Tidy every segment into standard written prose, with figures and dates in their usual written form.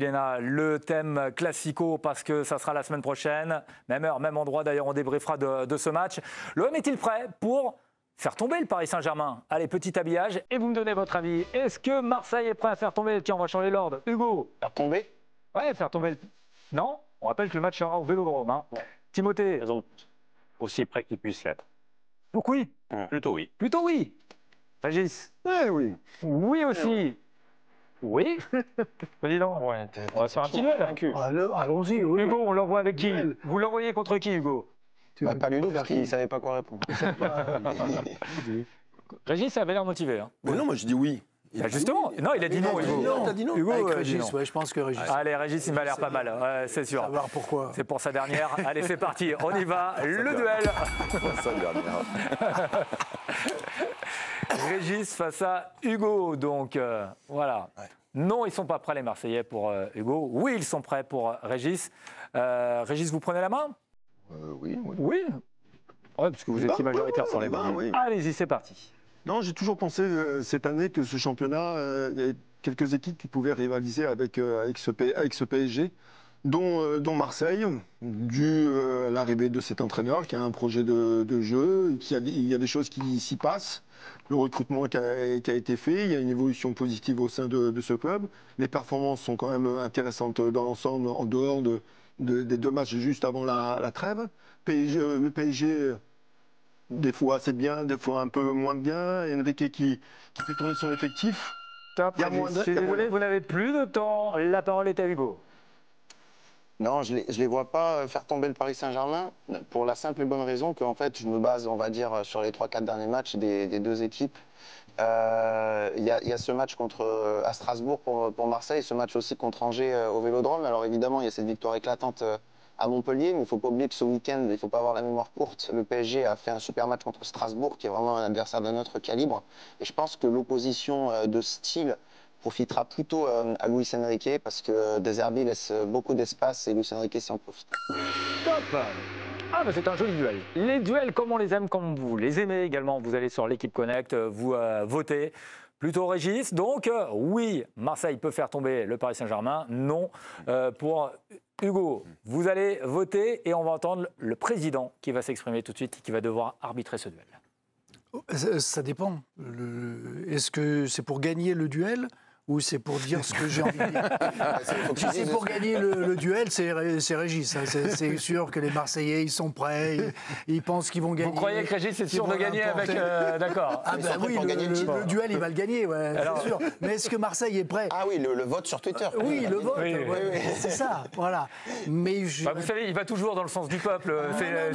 Pilena, le thème classico parce que ça sera la semaine prochaine. Même heure, même endroit. D'ailleurs, on débriefera de ce match. L'OM est-il prêt pour faire tomber le Paris Saint-Germain? Allez, petit habillage et vous me donnez votre avis. Est-ce que Marseille est prêt à faire tomber? Tiens, on va changer l'ordre. Hugo. Faire tomber? Ouais, faire tomber. Non, on rappelle que le match sera au Vélodrome. Hein. Ouais. Timothée. Raison. Aussi près qu'il puisse l'être. Donc oui. Plutôt oui. Plutôt oui. Régis. Oui. Oui aussi. Oui. Président. Ouais, on va se faire un petit duel. Allons-y, oui. Hugo, on l'envoie avec qui? Vous l'envoyez contre qui, Hugo? Pas Ludo, parce qu'il ne savait pas quoi répondre. Régis avait l'air motivé. Hein. Mais non, moi je dis oui. Bah justement, non, il a dit non, Hugo. Non, t'as dit non. Hugo, Avec dit Régis, non. ouais, je pense que Régis. Allez, Régis, il m'a l'air pas mal, ouais, c'est sûr. Savoir pourquoi. C'est pour sa dernière. Allez, c'est parti, on y va, le duel. Sa dernière. Régis face à Hugo, donc voilà. Ouais. Non, ils ne sont pas prêts les Marseillais pour Hugo. Oui, ils sont prêts pour Régis. Régis, vous prenez la main? Oui. Oui. Ouais, parce que vous étiez majoritaire sur les bancs. Oui. Allez-y, c'est parti. Non, j'ai toujours pensé cette année que ce championnat, il y a quelques équipes qui pouvaient rivaliser avec ce PSG, dont Marseille, dû à l'arrivée de cet entraîneur qui a un projet de jeu, il y a des choses qui s'y passent, le recrutement qui a été fait, il y a une évolution positive au sein de ce club, les performances sont quand même intéressantes dans l'ensemble, en dehors des deux matchs juste avant la trêve. Le PSG... Des fois c'est bien, des fois un peu moins bien. Enrique qui fait tourner son effectif. Top. Vous n'avez plus de temps. La parole est à Hugo. Non, je les vois pas faire tomber le Paris Saint-Germain pour la simple et bonne raison qu'en fait, je me base, on va dire, sur les 3-4 derniers matchs des deux équipes. Il y a ce match à Strasbourg pour Marseille, ce match aussi contre Angers au Vélodrome. Alors évidemment, il y a cette victoire éclatante à Montpellier, mais il ne faut pas oublier que ce week-end, il ne faut pas avoir la mémoire courte. Le PSG a fait un super match contre Strasbourg, qui est vraiment un adversaire de notre calibre. Et je pense que l'opposition de style profitera plutôt à Luis Enrique, parce que De Zerbi laisse beaucoup d'espace et Luis Enrique s'y en profite. Top. Ah, bah c'est un joli duel. Les duels, comme on les aime, comme vous les aimez également. Vous allez sur l'équipe Connect, vous votez. Plutôt Régis. Donc, oui, Marseille peut faire tomber le Paris Saint-Germain. Non, pour Hugo, vous allez voter et on va entendre le président qui va s'exprimer tout de suite et qui va devoir arbitrer ce duel. Ça dépend. Est-ce que c'est pour gagner le duel ou c'est pour dire ce que j'ai envie de dire? Si c'est pour gagner le duel, c'est Régis. Hein. C'est sûr que les Marseillais, ils sont prêts, ils pensent qu'ils vont gagner. Vous croyez que Régis est sûr de gagner avec... D'accord. Ah ben oui, le duel, il va le gagner, ouais, c'est sûr. Mais est-ce que Marseille est prêt? Ah oui, le vote sur Twitter. Oui, le vote, oui. C'est ça, voilà. Mais vous savez, il va toujours dans le sens du peuple.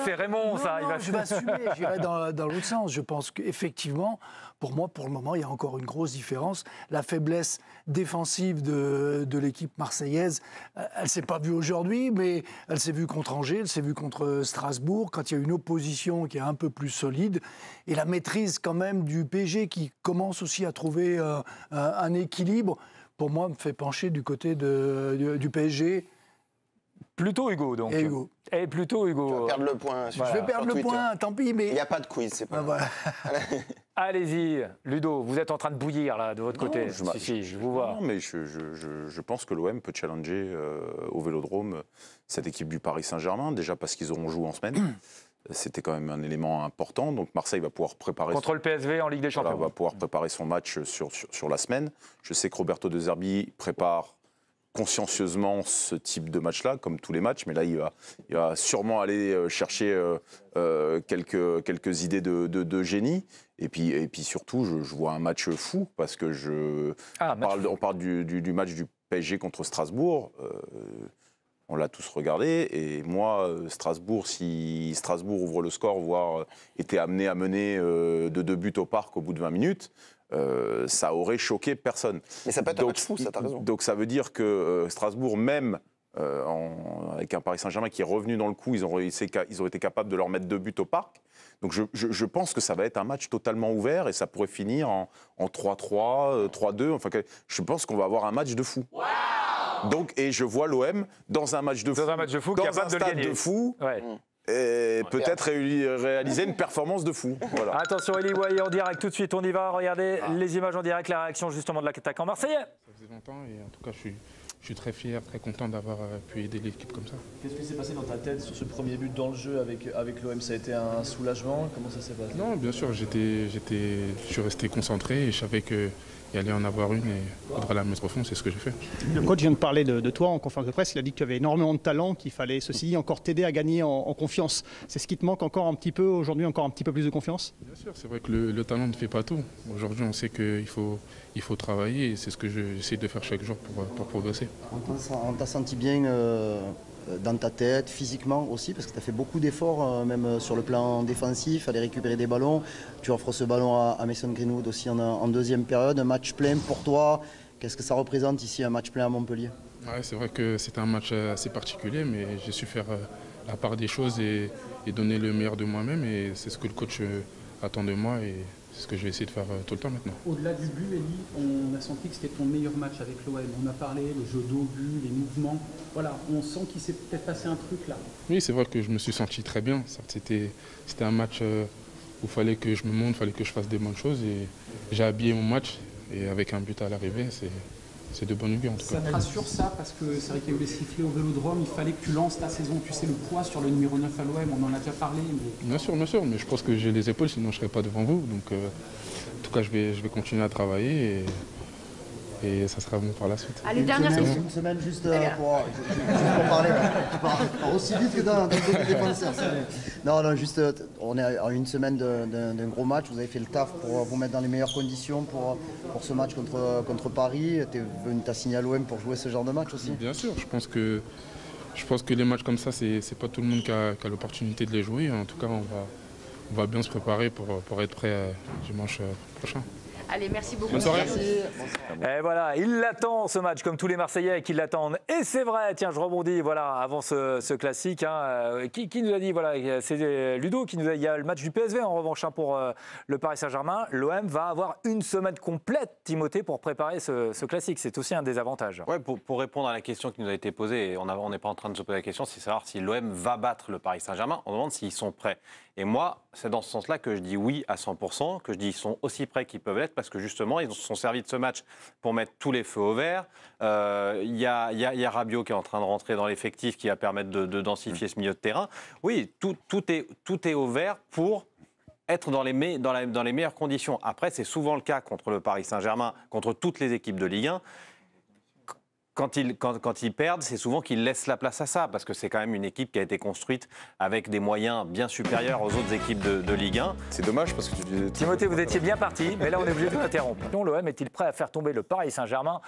C'est Raymond, non, ça. Non, je vais assumer, j'irai dans l'autre sens. Je pense qu'effectivement, pour moi, pour le moment, il y a encore une grosse différence. La faiblesse défensive de l'équipe marseillaise, elle ne s'est pas vue aujourd'hui, mais elle s'est vue contre Angers, elle s'est vue contre Strasbourg, quand il y a une opposition qui est un peu plus solide. Et la maîtrise quand même du PSG qui commence aussi à trouver un équilibre, pour moi, me fait pencher du côté du PSG. Plutôt Hugo, donc. Et plutôt Hugo. Tu vas perdre le point. Voilà. Je vais perdre le point, tant pis, mais... Il n'y a pas de quiz, c'est pas voilà. Allez-y, Ludo, vous êtes en train de bouillir, là, de votre côté. Si, je vous vois. Non, mais je pense que l'OM peut challenger au Vélodrome cette équipe du Paris Saint-Germain, déjà parce qu'ils auront joué en semaine. C'était quand même un élément important. Donc Marseille va pouvoir préparer... Contre le PSV en Ligue des Champions. Va pouvoir préparer son match sur la semaine. Je sais que Roberto De Zerbi prépare consciencieusement ce type de match-là, comme tous les matchs, mais là, il va sûrement aller chercher quelques idées de génie. Et puis surtout, je vois un match fou, parce que on parle du match du PSG contre Strasbourg. On l'a tous regardé, et moi, Strasbourg, si Strasbourg ouvre le score, voire était amené à mener de 2 buts au parc au bout de 20 minutes, ça aurait choqué personne. Mais ça peut être un match fou, ça, t'as raison. Donc ça veut dire que Strasbourg, même avec un Paris Saint-Germain qui est revenu dans le coup, ils ont été capables de leur mettre 2 buts au parc. Donc je pense que ça va être un match totalement ouvert, et ça pourrait finir en 3-3, 3-2. Enfin, je pense qu'on va avoir un match de fou. Wow. Donc, et je vois l'OM dans un match de fou, dans un stade de fou. Ouais. Et peut-être réaliser une performance de fou. Voilà. Attention, Eli Wahi en direct tout de suite, on y va, regardez les images en direct, la réaction justement de l'attaquant marseillais. Ça faisait longtemps, et en tout cas je suis très fier, très content d'avoir pu aider l'équipe comme ça. Qu'est-ce qui s'est passé dans ta tête sur ce premier but dans le jeu avec l'OM? Ça a été un soulagement? Comment ça s'est passé? Non, bien sûr, je suis resté concentré et je savais qu'il allait en avoir une et il faudra la mettre au fond, c'est ce que j'ai fait. Le coach vient de parler de toi en conférence de presse, il a dit que tu avais énormément de talent, qu'il fallait ceci dit encore t'aider à gagner en confiance. C'est ce qui te manque encore un petit peu aujourd'hui, encore un petit peu plus de confiance? Bien sûr, c'est vrai que le talent ne fait pas tout. Aujourd'hui, on sait qu'il faut travailler et c'est ce que j'essaie de faire chaque jour pour progresser. On t'a senti bien dans ta tête, physiquement aussi, parce que tu as fait beaucoup d'efforts, même sur le plan défensif, aller récupérer des ballons. Tu offres ce ballon à Mason Greenwood aussi en deuxième période. Un match plein pour toi. Qu'est-ce que ça représente ici, un match plein à Montpellier? Ouais, c'est vrai que c'était un match assez particulier, mais j'ai su faire la part des choses et donner le meilleur de moi-même. Et c'est ce que le coach attend de moi et c'est ce que je vais essayer de faire tout le temps maintenant. Au-delà du but, Elie, on a senti que c'était ton meilleur match avec l'OM. On a parlé, le jeu d'au-but, les mouvements. Voilà, on sent qu'il s'est peut-être passé un truc là. Oui, c'est vrai que je me suis senti très bien. C'était un match où il fallait que je me montre, il fallait que je fasse des bonnes choses. Et j'ai habillé mon match et avec un but à l'arrivée, c'est de bonne augure en tout cas. Ça te rassure ça? Parce que c'est vrai qu'il y a eu les sifflets au Vélodrome, il fallait que tu lances ta saison. Tu sais, le poids sur le numéro 9 à l'OM, on en a déjà parlé. Mais... Bien sûr, mais je pense que j'ai les épaules, sinon je ne serais pas devant vous. Donc en tout cas, je vais continuer à travailler et ça sera bon par la suite. Allez, dernière question. Une semaine juste pour parler. Tu pars aussi vite que dans le défenseur. Non, juste, on est à une semaine d'un gros match. Vous avez fait le taf pour vous mettre dans les meilleures conditions pour ce match contre Paris. Tu as signé à l'OM pour jouer ce genre de match aussi? Bien sûr, je pense que les matchs comme ça, c'est pas tout le monde qui a l'opportunité de les jouer. En tout cas, on va bien se préparer pour être prêt dimanche prochain. Allez, merci beaucoup. Bonne soirée. Et voilà, il l'attend ce match, comme tous les Marseillais qui l'attendent. Et c'est vrai, tiens, je rebondis, voilà, avant ce classique. Hein, qui nous a dit, voilà, c'est Ludo qui nous a dit, il y a le match du PSV en revanche hein, pour le Paris Saint-Germain. L'OM va avoir une semaine complète, Timothée, pour préparer ce classique. C'est aussi un des avantages. Ouais, pour répondre à la question qui nous a été posée, et on n'est pas en train de se poser la question, c'est savoir si l'OM va battre le Paris Saint-Germain. On demande s'ils sont prêts. Et moi, c'est dans ce sens-là que je dis oui à 100%, que je dis qu'ils sont aussi prêts qu'ils peuvent l'être, parce que justement, ils se sont servis de ce match pour mettre tous les feux au vert. Il y a Rabiot qui est en train de rentrer dans l'effectif, qui va permettre de densifier ce milieu de terrain. Oui, tout est au vert pour être dans les meilleures conditions. Après, c'est souvent le cas contre le Paris Saint-Germain, contre toutes les équipes de Ligue 1. Quand ils perdent, c'est souvent qu'ils laissent la place à ça, parce que c'est quand même une équipe qui a été construite avec des moyens bien supérieurs aux autres équipes de Ligue 1. C'est dommage parce que Timothée, vous étiez bien parti, mais là on est obligé de vous interrompre. L'OM est-il prêt à faire tomber le Paris Saint-Germain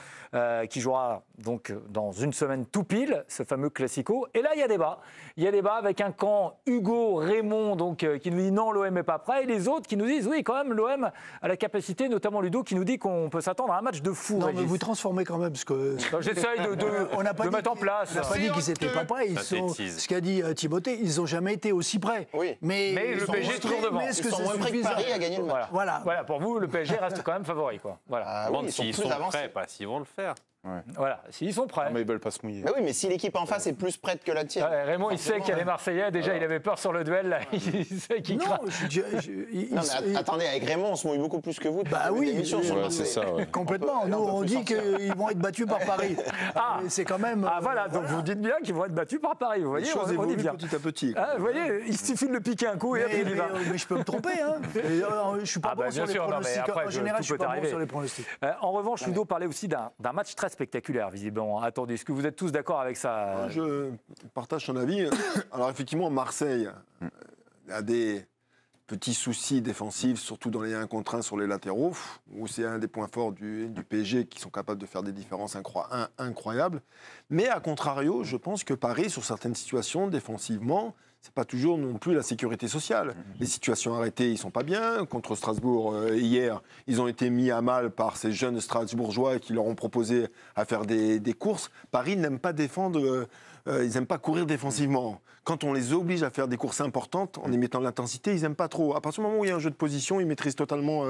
qui jouera donc dans une semaine tout pile, ce fameux Classico? Et là il y a débat. Il y a débat avec un camp Hugo, Raymond donc, qui nous dit non, l'OM n'est pas prêt, et les autres qui nous disent oui, quand même, l'OM a la capacité, notamment Ludo, qui nous dit qu'on peut s'attendre à un match de fou. Non, mais vous transformez quand même, parce que... J'essaye de mettre en place. On n'a pas dit qu'ils n'étaient pas prêts. Ce qu'a dit Timothée, ils n'ont jamais été aussi prêts. Oui. Mais le PSG est toujours devant. Ils sont moins prêts que Paris à gagner le match. Voilà, pour vous, le PSG reste quand même favori. Quoi. Voilà. Ah, oui, s'ils sont prêts, pas s'ils vont le faire. Ouais. Voilà, s'ils sont prêts. Non, mais ils veulent pas se mouiller. Mais oui, mais si l'équipe en face est plus prête que la tienne. Raymond, il sait qu'il y a les Marseillais. Déjà, il avait peur sur le duel. Là. Il sait qu'il craint. Non, mais attendez, avec Raymond, on se mouille beaucoup plus que vous. Bah oui, c'est ça. Ouais. Complètement. Nous, on dit qu'ils vont être battus par Paris. C'est quand même. Ah voilà, donc vous dites bien qu'ils vont être battus par Paris. Vous voyez, les choses évoluent bien. petit à petit. Vous voyez, il suffit de le piquer un coup et après il y va. Mais je peux me tromper. Hein. Je suis pas bon sur les pronostics. En général, je suis pas bon sur les pronostics. En revanche, Ludo parlait aussi d'un match très spectaculaire, visiblement. Attendez, est-ce que vous êtes tous d'accord avec ça? Je partage ton avis. Alors effectivement, Marseille a des petits soucis défensifs, surtout dans les 1 contre 1 sur les latéraux, où c'est un des points forts du PSG qui sont capables de faire des différences incroyables. Mais à contrario, je pense que Paris, sur certaines situations, défensivement, c'est pas toujours non plus la sécurité sociale. Les situations arrêtées, ils sont pas bien. Contre Strasbourg, hier, ils ont été mis à mal par ces jeunes Strasbourgeois qui leur ont proposé à faire des courses. Paris n'aime pas défendre, ils n'aiment pas courir défensivement. Quand on les oblige à faire des courses importantes, en y mettant de l'intensité, ils n'aiment pas trop. À partir du moment où il y a un jeu de position, ils maîtrisent totalement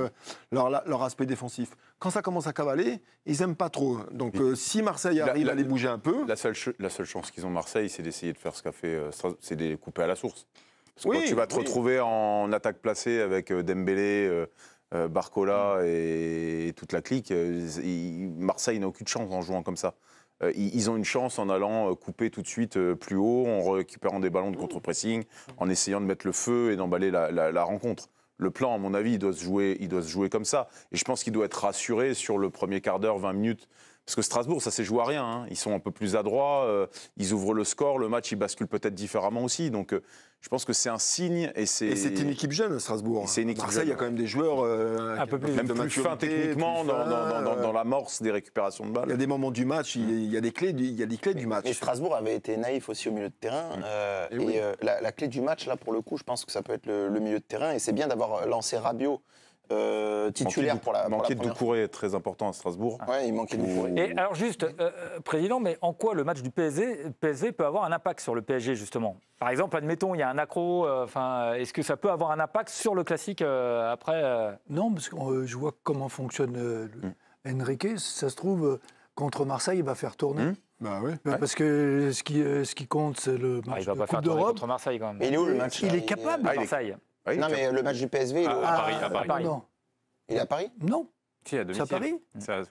leur aspect défensif. Quand ça commence à cavaler, ils n'aiment pas trop. Donc si Marseille arrive à les bouger un peu... La seule chance qu'ils ont Marseille, c'est d'essayer de faire ce qu'a fait c'est de les couper à la source. Parce que quand tu vas te retrouver en attaque placée avec Dembélé, Barcola et toute la clique, Marseille n'a aucune chance en jouant comme ça. Ils ont une chance en allant couper tout de suite plus haut, en récupérant des ballons de contre-pressing, en essayant de mettre le feu et d'emballer la rencontre. Le plan, à mon avis, il doit se jouer comme ça. Et je pense qu'il doit être rassuré sur le premier quart d'heure, 20 minutes. Parce que Strasbourg, ça s'est joué à rien. Hein. Ils sont un peu plus adroits, ils ouvrent le score, le match, il bascule peut-être différemment aussi. Donc je pense que c'est un signe. Et c'est une équipe jeune, Strasbourg. C'est une équipe Marseille, jeune. il y a quand même des joueurs un peu plus, même plus fins techniquement dans l'amorce des récupérations de balles. Il y a des moments du match, il y a des clés du match. Mais Strasbourg avait été naïf aussi au milieu de terrain. La clé du match, là, pour le coup, je pense que ça peut être le milieu de terrain. Et c'est bien d'avoir lancé Rabiot titulaire pour la manquer de première Doucouré est très important à Strasbourg. Ouais, il manquait de Doucouré. Et alors juste, Président, mais en quoi le match du PSV peut avoir un impact sur le PSG, justement? Par exemple, admettons, il y a un accro, est-ce que ça peut avoir un impact sur le classique après Non, parce que je vois comment fonctionne Enrique. Ça se trouve, contre Marseille, il va faire tourner. Bah oui. Parce que ce qui compte, c'est le match il va de pas Coupe faire tourner d'Europe. contre Marseille, quand même. Mais il est où le match Il là est capable. Marseille. Non, mais le match du PSV, il est où À Paris. Non. Il est à Paris? Non. Si, à domicile. C'est à Paris?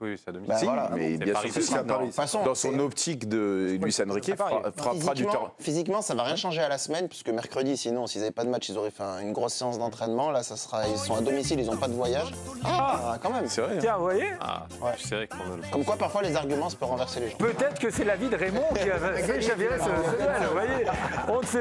Oui, c'est à domicile. Bah, Si, voilà. mais C'est bien Paris, sûr, c'est c'est à Paris. De toute façon, dans son optique de Luis Enrique, fera du terrain. Physiquement, ça va rien changer à la semaine, puisque mercredi, sinon, s'ils n'avaient pas de match, ils auraient fait une grosse séance d'entraînement. Là, ils sont à domicile, ils n'ont pas de voyage. Quand même. C'est vrai. Tiens, vous voyez, C'est vrai qu'on a le Comme quoi, parfois, les arguments, ça peut renverser les gens. peut-être que c'est l'avis de Raymond qui a fait chavirer ce duel, vous voyez. On ne sait pas.